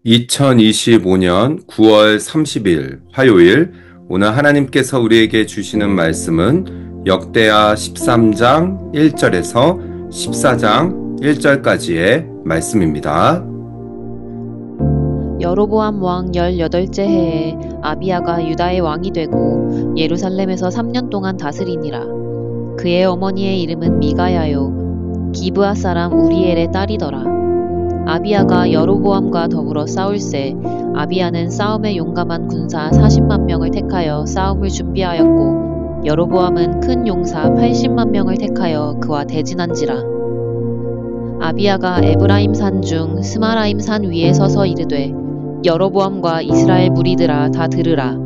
2025년 9월 30일 화요일, 오늘 하나님께서 우리에게 주시는 말씀은 역대하 13장 1절에서 14장 1절까지의 말씀입니다. 여로보암 왕 18째 해에 아비야가 유다의 왕이 되고 예루살렘에서 3년 동안 다스리니라. 그의 어머니의 이름은 미가야요 기브아 사람 우리엘의 딸이더라. 아비야가 여로보암과 더불어 싸울새 아비야는 싸움에 용감한 군사 40만 명을 택하여 싸움을 준비하였고 여로보암은 큰 용사 80만 명을 택하여 그와 대진한지라. 아비야가 에브라임 산 중 스마라임 산 위에 서서 이르되 여로보암과 이스라엘 무리들아 다 들으라.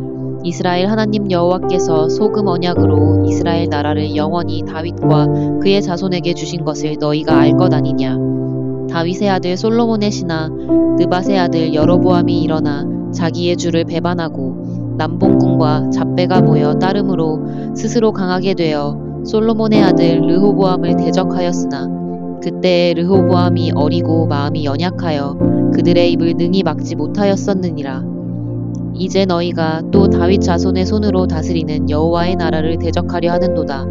이스라엘 하나님 여호와께서 소금 언약으로 이스라엘 나라를 영원히 다윗과 그의 자손에게 주신 것을 너희가 알 것 아니냐. 다윗의 아들 솔로몬의 신하 느밧의 아들 여로보암이 일어나 자기의 주를 배반하고 남봉꾼과 잡배가 모여 따름으로 스스로 강하게 되어 솔로몬의 아들 르호보암을 대적하였으나 그때에 르호보암이 어리고 마음이 연약하여 그들의 입을 능히 막지 못하였었느니라. 이제 너희가 또 다윗 자손의 손으로 다스리는 여호와의 나라를 대적하려 하는도다.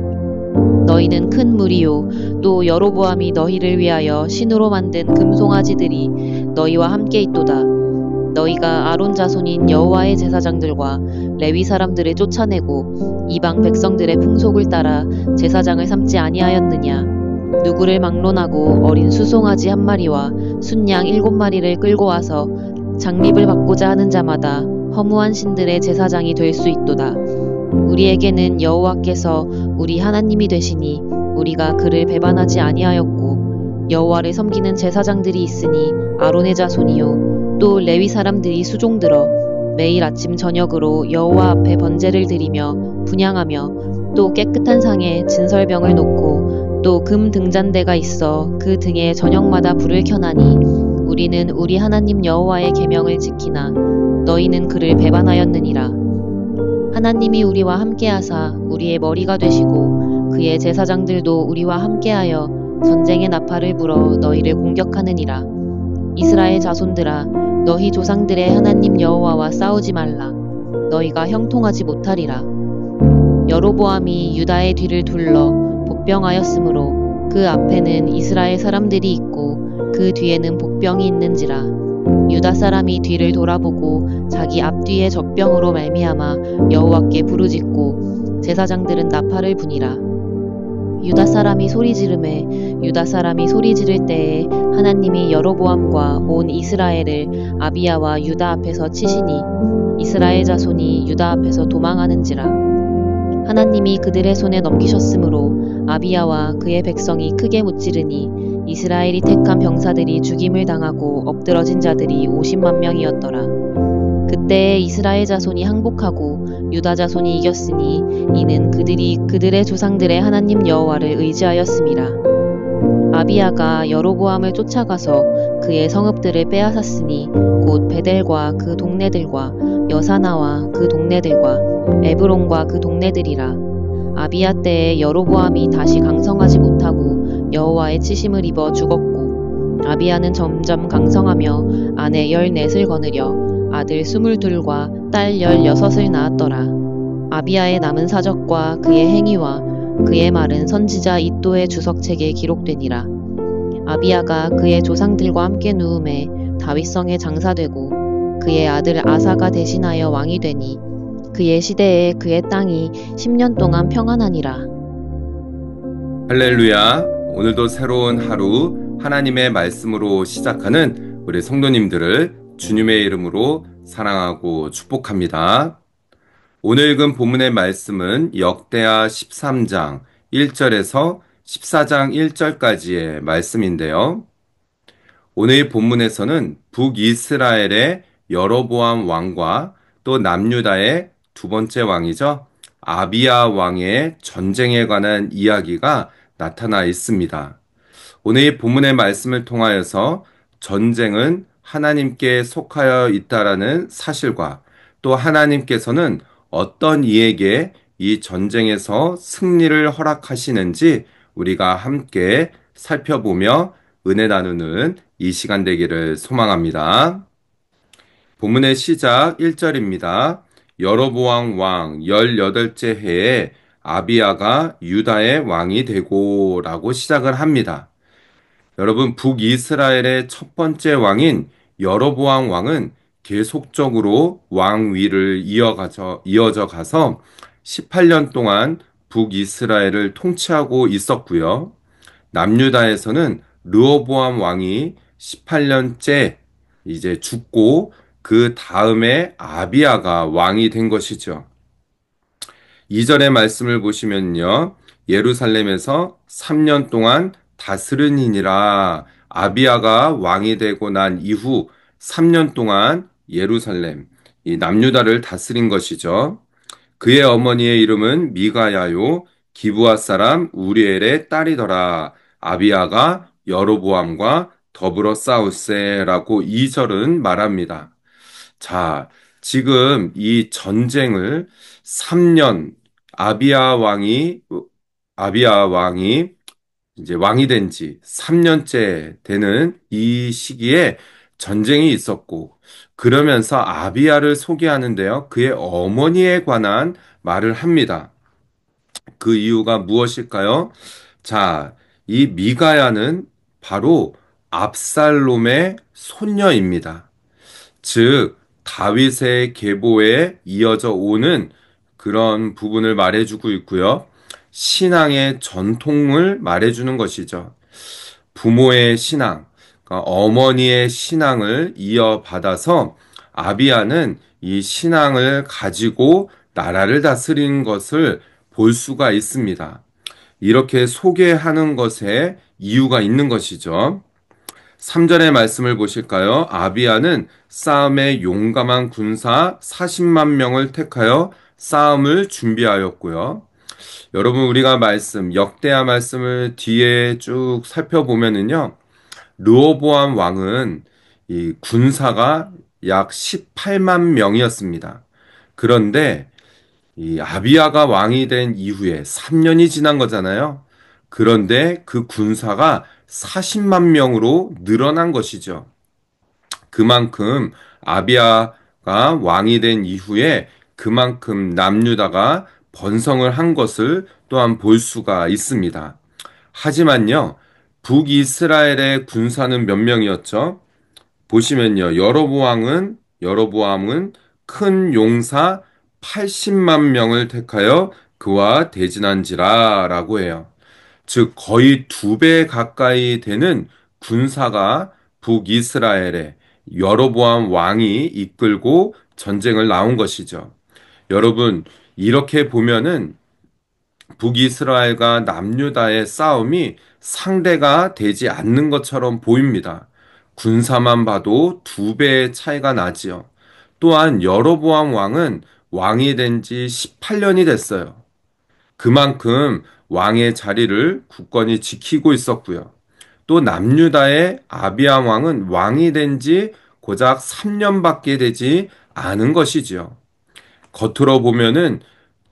너희는 큰 무리요 또 여로보암이 너희를 위하여 신으로 만든 금송아지들이 너희와 함께 있도다. 너희가 아론 자손인 여호와의 제사장들과 레위 사람들을 쫓아내고 이방 백성들의 풍속을 따라 제사장을 삼지 아니하였느냐. 누구를 막론하고 어린 수송아지 한 마리와 순양 7마리를 끌고 와서 장립을 받고자 하는 자마다 허무한 신들의 제사장이 될 수 있도다. 우리에게는 여호와께서 우리 하나님이 되시니 우리가 그를 배반하지 아니하였고 여호와를 섬기는 제사장들이 있으니 아론의 자손이요 또 레위 사람들이 수종들어 매일 아침 저녁으로 여호와 앞에 번제를 드리며 분향하며 또 깨끗한 상에 진설병을 놓고 또 금 등잔대가 있어 그 등에 저녁마다 불을 켜나니 우리는 우리 하나님 여호와의 계명을 지키나 너희는 그를 배반하였느니라. 하나님이 우리와 함께하사 우리의 머리가 되시고 그의 제사장들도 우리와 함께하여 전쟁의 나팔을 불어 너희를 공격하느니라. 이스라엘 자손들아 너희 조상들의 하나님 여호와와 싸우지 말라. 너희가 형통하지 못하리라. 여로보암이 유다의 뒤를 둘러 복병하였으므로 그 앞에는 이스라엘 사람들이 있고 그 뒤에는 복병이 있는지라. 유다 사람이 뒤를 돌아보고 자기 앞뒤의 적병으로 말미암아 여호와께 부르짖고 제사장들은 나팔을 부니라. 유다 사람이 소리 지르매 유다 사람이 소리 지를 때에 하나님이 여로보암과 온 이스라엘을 아비야와 유다 앞에서 치시니 이스라엘 자손이 유다 앞에서 도망하는지라. 하나님이 그들의 손에 넘기셨으므로 아비야와 그의 백성이 크게 무찌르니 이스라엘이 택한 병사들이 죽임을 당하고 엎드러진 자들이 50만 명이었더라. 그때에 이스라엘 자손이 항복하고 유다 자손이 이겼으니 이는 그들이 그들의 조상들의 하나님 여호와를 의지하였음이라. 아비야가 여로보암을 쫓아가서 그의 성읍들을 빼앗았으니 곧 베델과 그 동네들과 여사나와 그 동네들과 에브론과 그 동네들이라. 아비야 때에 여로보암이 다시 강성하지 못하고 여호와의 치심을 입어 죽었고 아비야는 점점 강성하며 아내 14을 거느려 아들 22과 딸 16을 낳았더라. 아비야의 남은 사적과 그의 행위와 그의 말은 선지자 이도의 주석책에 기록되니라. 아비야가 그의 조상들과 함께 누움에 다윗성에 장사되고 그의 아들 아사가 대신하여 왕이 되니 그의 시대에 그의 땅이 10년 동안 평안하니라. 할렐루야. 오늘도 새로운 하루 하나님의 말씀으로 시작하는 우리 성도님들을 주님의 이름으로 사랑하고 축복합니다. 오늘 읽은 본문의 말씀은 역대하 13장 1절에서 14장 1절까지의 말씀인데요. 오늘 본문에서는 북이스라엘의 여로보암 왕과 또 남유다의 두 번째 왕이죠. 아비야 왕의 전쟁에 관한 이야기가 나타나 있습니다. 오늘 이 본문의 말씀을 통하여서 전쟁은 하나님께 속하여 있다라는 사실과 또 하나님께서는 어떤 이에게 이 전쟁에서 승리를 허락하시는지 우리가 함께 살펴보며 은혜 나누는 이 시간 되기를 소망합니다. 본문의 시작 1절입니다. 여로보암 왕 18째 해에 아비야가 유다의 왕이 되고라고 시작을 합니다. 여러분, 북이스라엘의 첫 번째 왕인 여로보암 왕은 계속적으로 왕위를 이어져 가서 18년 동안 북이스라엘을 통치하고 있었고요. 남유다에서는 르호보암 왕이 18년째 이제 죽고 그 다음에 아비야가 왕이 된 것이죠. 2절의 말씀을 보시면요. 예루살렘에서 3년 동안 다스르니라. 아비야가 왕이 되고 난 이후 3년 동안 예루살렘, 이 남유다를 다스린 것이죠. 그의 어머니의 이름은 미가야요. 기브아 사람 우리엘의 딸이더라. 아비야가 여로보암과 더불어 싸우세라고 2절은 말합니다. 자, 지금 이 전쟁을 3년 아비야 왕이 아비야 왕이 이제 왕이 된 지 3년째 되는 이 시기에 전쟁이 있었고 그러면서 아비야를 소개하는데요. 그의 어머니에 관한 말을 합니다. 그 이유가 무엇일까요? 자, 이 미가야는 바로 압살롬의 손녀입니다. 즉, 다윗의 계보에 이어져 오는 그런 부분을 말해주고 있고요. 신앙의 전통을 말해주는 것이죠. 부모의 신앙, 그러니까 어머니의 신앙을 이어받아서 아비야는 이 신앙을 가지고 나라를 다스리는 것을 볼 수가 있습니다. 이렇게 소개하는 것에 이유가 있는 것이죠. 3절의 말씀을 보실까요? 아비야는 싸움에 용감한 군사 40만 명을 택하여 싸움을 준비하였고요. 여러분, 우리가 역대하 말씀을 뒤에 쭉 살펴보면은요, 르호보암 왕은 이 군사가 약 18만 명이었습니다. 그런데 이 아비야가 왕이 된 이후에 3년이 지난 거잖아요. 그런데 그 군사가 40만 명으로 늘어난 것이죠. 그만큼 아비야가 왕이 된 이후에 그만큼 남유다가 번성을 한 것을 또한 볼 수가 있습니다. 하지만요, 북이스라엘의 군사는 몇 명이었죠? 보시면요, 여로보암은 큰 용사 80만 명을 택하여 그와 대진한지라라고 해요. 즉 거의 2배 가까이 되는 군사가 북이스라엘에 여로보암 왕이 이끌고 전쟁을 나온 것이죠. 여러분, 이렇게 보면은 북이스라엘과 남유다의 싸움이 상대가 되지 않는 것처럼 보입니다. 군사만 봐도 2배의 차이가 나지요. 또한 여로보암 왕은 왕이 된 지 18년이 됐어요. 그만큼 왕의 자리를 굳건히 지키고 있었고요. 또 남유다의 아비야 왕은 왕이 된 지 고작 3년밖에 되지 않은 것이지요. 겉으로 보면은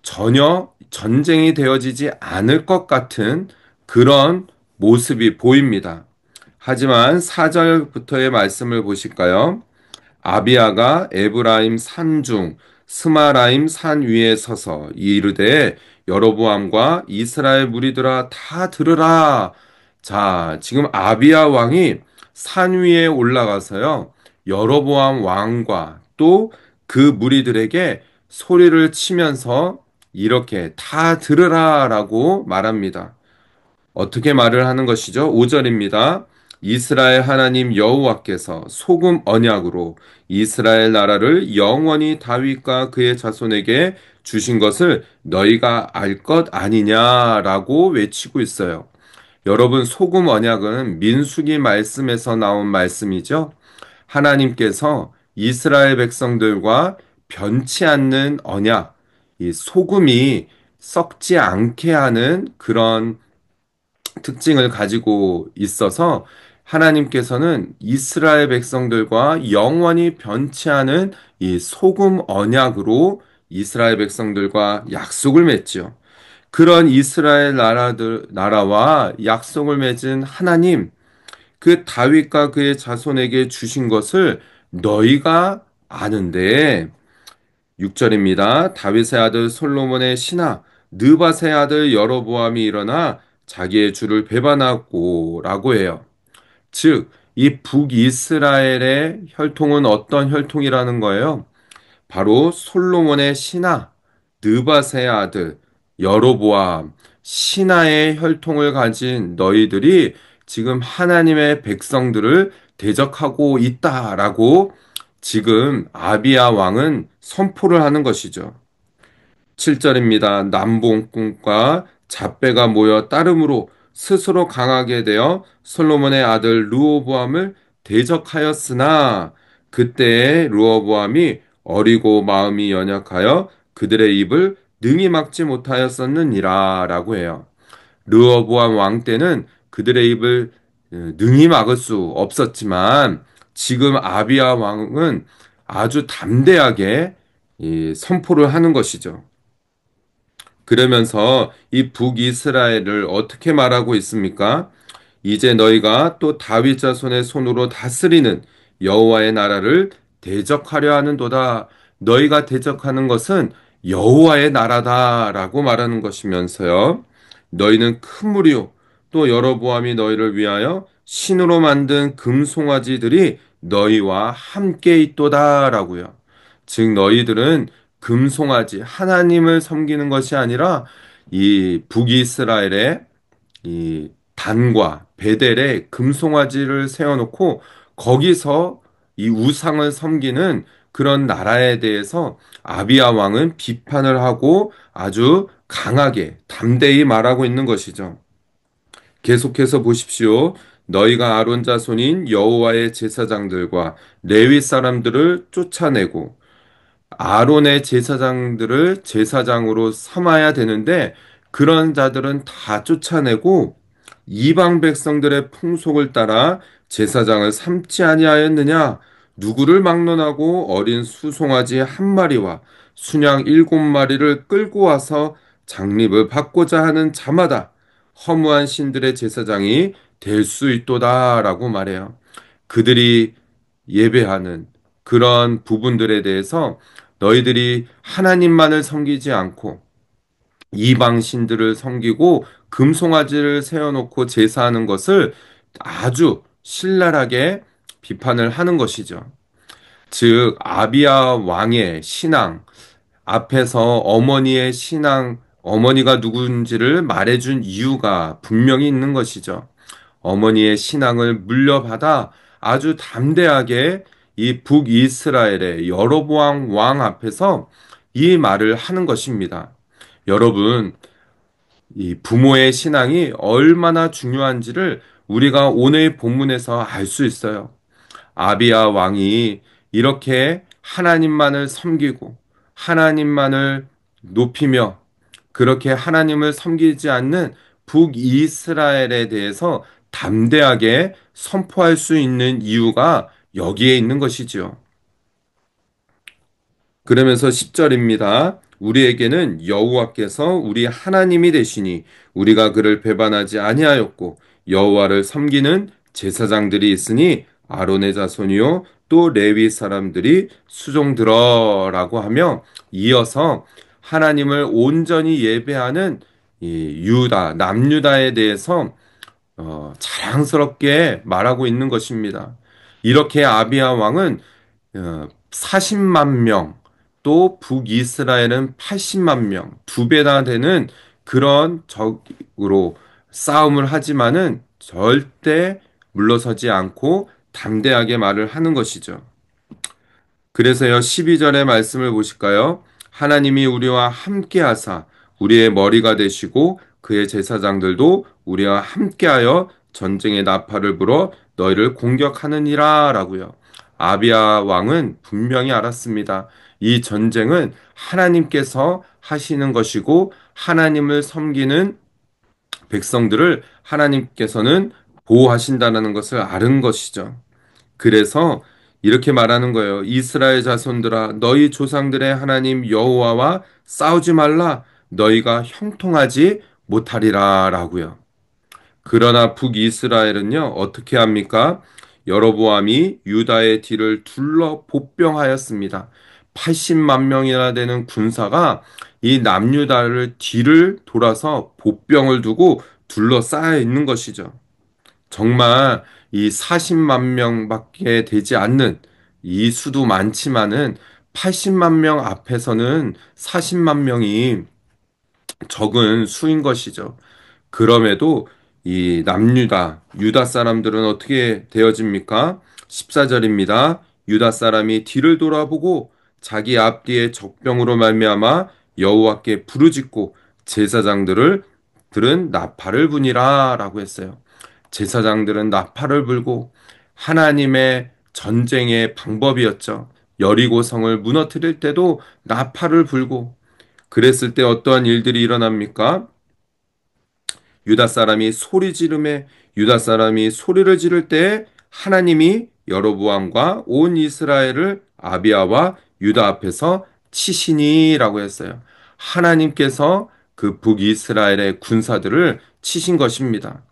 전혀 전쟁이 되어지지 않을 것 같은 그런 모습이 보입니다. 하지만 4절부터의 말씀을 보실까요? 아비야가 에브라임 산중 스마라임 산 위에 서서 이르되 여로보암과 이스라엘 무리들아 다 들으라. 자, 지금 아비야 왕이 산 위에 올라가서요. 여로보암 왕과 또 그 무리들에게 소리를 치면서 이렇게 다 들으라라고 말합니다. 어떻게 말을 하는 것이죠? 5절입니다. 이스라엘 하나님 여호와께서 소금 언약으로 이스라엘 나라를 영원히 다윗과 그의 자손에게 주신 것을 너희가 알 것 아니냐라고 외치고 있어요. 여러분, 소금 언약은 민수기 말씀에서 나온 말씀이죠. 하나님께서 이스라엘 백성들과 변치 않는 언약, 이 소금이 썩지 않게 하는 그런 특징을 가지고 있어서 하나님께서는 이스라엘 백성들과 영원히 변치 않은 이 소금 언약으로 이스라엘 백성들과 약속을 맺지요. 그런 이스라엘 나라와 약속을 맺은 하나님, 그 다윗과 그의 자손에게 주신 것을 너희가 아는데 6절입니다. 다윗의 아들 솔로몬의 신하 느밧의 아들 여로보암이 일어나 자기의 주를 배반하고라고 해요. 즉, 이 북이스라엘의 혈통은 어떤 혈통이라는 거예요? 바로 솔로몬의 신하, 느밧의 아들, 여로보암, 신하의 혈통을 가진 너희들이 지금 하나님의 백성들을 대적하고 있다라고 지금 아비야 왕은 선포를 하는 것이죠. 7절입니다. 남봉꾼과 잡배가 모여 따름으로 스스로 강하게 되어 솔로몬의 아들 르호보암을 대적하였으나 그때에 르호보암이 어리고 마음이 연약하여 그들의 입을 능히 막지 못하였었느니라 라고 해요. 르호보암 왕 때는 그들의 입을 능히 막을 수 없었지만 지금 아비야 왕은 아주 담대하게 선포를 하는 것이죠. 그러면서 이 북이스라엘을 어떻게 말하고 있습니까? 이제 너희가 또 다윗 자손의 손으로 다스리는 여호와의 나라를 대적하려 하는도다. 너희가 대적하는 것은 여호와의 나라다라고 말하는 것이면서요. 너희는 큰 무리요 또 여로보암이 너희를 위하여 신으로 만든 금송아지들이 너희와 함께 있도다라고요. 즉 너희들은 금송아지 하나님을 섬기는 것이 아니라 이 북이스라엘의 이 단과 베델에 금송아지를 세워놓고 거기서 이 우상을 섬기는 그런 나라에 대해서 아비야 왕은 비판을 하고 아주 강하게 담대히 말하고 있는 것이죠. 계속해서 보십시오. 너희가 아론 자손인 여호와의 제사장들과 레위 사람들을 쫓아내고 아론의 제사장들을 제사장으로 삼아야 되는데 그런 자들은 다 쫓아내고 이방 백성들의 풍속을 따라 제사장을 삼지 아니하였느냐? 누구를 막론하고 어린 수송아지 한 마리와 순양 7마리를 끌고 와서 장립을 받고자 하는 자마다 허무한 신들의 제사장이 될 수 있도다라고 말해요. 그들이 예배하는 그런 부분들에 대해서 너희들이 하나님만을 섬기지 않고 이방 신들을 섬기고 금송아지를 세워놓고 제사하는 것을 아주 신랄하게 비판을 하는 것이죠. 즉 아비야 왕의 신앙 앞에서 어머니의 신앙 어머니가 누군지를 말해준 이유가 분명히 있는 것이죠. 어머니의 신앙을 물려받아 아주 담대하게 이 북이스라엘의 여로보암 왕 앞에서 이 말을 하는 것입니다. 여러분, 이 부모의 신앙이 얼마나 중요한지를 우리가 오늘 본문에서 알 수 있어요. 아비야 왕이 이렇게 하나님만을 섬기고 하나님만을 높이며 그렇게 하나님을 섬기지 않는 북이스라엘에 대해서 담대하게 선포할 수 있는 이유가 여기에 있는 것이지요. 그러면서 10절입니다. 우리에게는 여호와께서 우리 하나님이 되시니 우리가 그를 배반하지 아니하였고 여호와를 섬기는 제사장들이 있으니 아론의 자손이요 또 레위 사람들이 수종들어라고 하며 이어서 하나님을 온전히 예배하는 이 유다 남유다에 대해서 자랑스럽게 말하고 있는 것입니다. 이렇게 아비야 왕은 40만 명, 또 북이스라엘은 80만 명, 두 배나 되는 그런 적으로 싸움을 하지만은 절대 물러서지 않고 담대하게 말을 하는 것이죠. 그래서요, 12절의 말씀을 보실까요? 하나님이 우리와 함께 하사 우리의 머리가 되시고 그의 제사장들도 우리와 함께하여 전쟁의 나팔을 불어 너희를 공격하느니라 라고요. 아비야 왕은 분명히 알았습니다. 이 전쟁은 하나님께서 하시는 것이고 하나님을 섬기는 백성들을 하나님께서는 보호하신다는 것을 아는 것이죠. 그래서 이렇게 말하는 거예요. 이스라엘 자손들아, 너희 조상들의 하나님 여호와와 싸우지 말라. 너희가 형통하지 못하리라 라고요. 그러나 북이스라엘은요, 어떻게 합니까? 여로보암이 유다의 뒤를 둘러 복병하였습니다. 80만 명이나 되는 군사가 이 남유다를 뒤를 돌아서 복병을 두고 둘러싸여 있는 것이죠. 정말 이 40만 명밖에 되지 않는 이 수도 많지만은 80만 명 앞에서는 40만 명이 적은 수인 것이죠. 그럼에도 이 남유다, 유다 사람들은 어떻게 되어집니까? 14절입니다. 유다 사람이 뒤를 돌아보고 자기 앞뒤에 적병으로 말미암아 여호와께 부르짖고 제사장들을 들은 나팔을 부니라라고 했어요. 제사장들은 나팔을 불고 하나님의 전쟁의 방법이었죠. 여리고 성을 무너뜨릴 때도 나팔을 불고 그랬을 때 어떠한 일들이 일어납니까? 유다 사람이 소리 지르매 유다 사람이 소리를 지를 때 하나님이 여로보암과 온 이스라엘을 아비아와 유다 앞에서 치시니라고 했어요. 하나님께서 그 북이스라엘의 군사들을 치신 것입니다.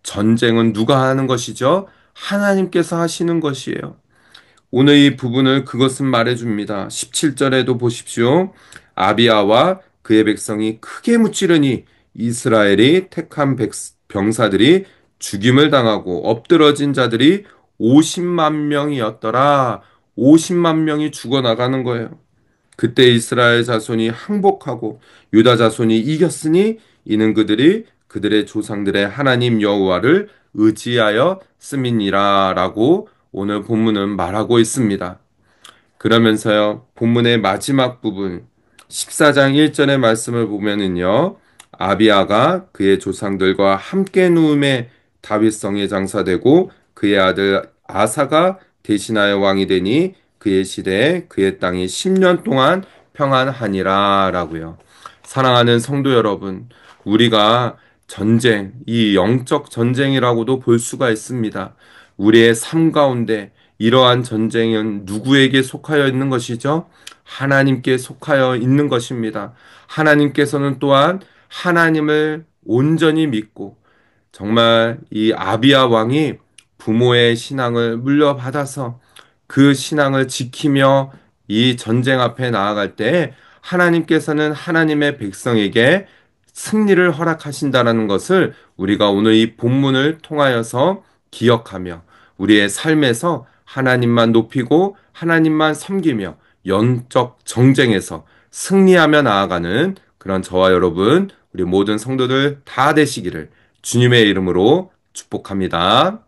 전쟁은 누가 하는 것이죠? 하나님께서 하시는 것이에요. 오늘 이 부분을 그것은 말해줍니다. 17절에도 보십시오. 아비아와 그의 백성이 크게 무찌르니 이스라엘이 택한 병사들이 죽임을 당하고 엎드러진 자들이 50만 명이었더라. 50만 명이 죽어나가는 거예요. 그때 이스라엘 자손이 항복하고 유다 자손이 이겼으니 이는 그들이 그들의 조상들의 하나님 여호와를 의지하여 씀이니라라고 오늘 본문은 말하고 있습니다. 그러면서요, 본문의 마지막 부분 14장 1절의 말씀을 보면은요, 아비아가 그의 조상들과 함께 누움에 다윗성에 장사되고 그의 아들 아사가 대신하여 왕이 되니 그의 시대에 그의 땅이 10년 동안 평안하니라라고요. 사랑하는 성도 여러분, 우리가 전쟁, 이 영적 전쟁이라고도 볼 수가 있습니다. 우리의 삶 가운데 이러한 전쟁은 누구에게 속하여 있는 것이죠? 하나님께 속하여 있는 것입니다. 하나님께서는 또한 하나님을 온전히 믿고 정말 이 아비야 왕이 부모의 신앙을 물려받아서 그 신앙을 지키며 이 전쟁 앞에 나아갈 때 하나님께서는 하나님의 백성에게 승리를 허락하신다라는 것을 우리가 오늘 이 본문을 통하여서 기억하며 우리의 삶에서 하나님만 높이고 하나님만 섬기며 영적 정쟁에서 승리하며 나아가는 그런 저와 여러분, 우리 모든 성도들 다 되시기를 주님의 이름으로 축복합니다.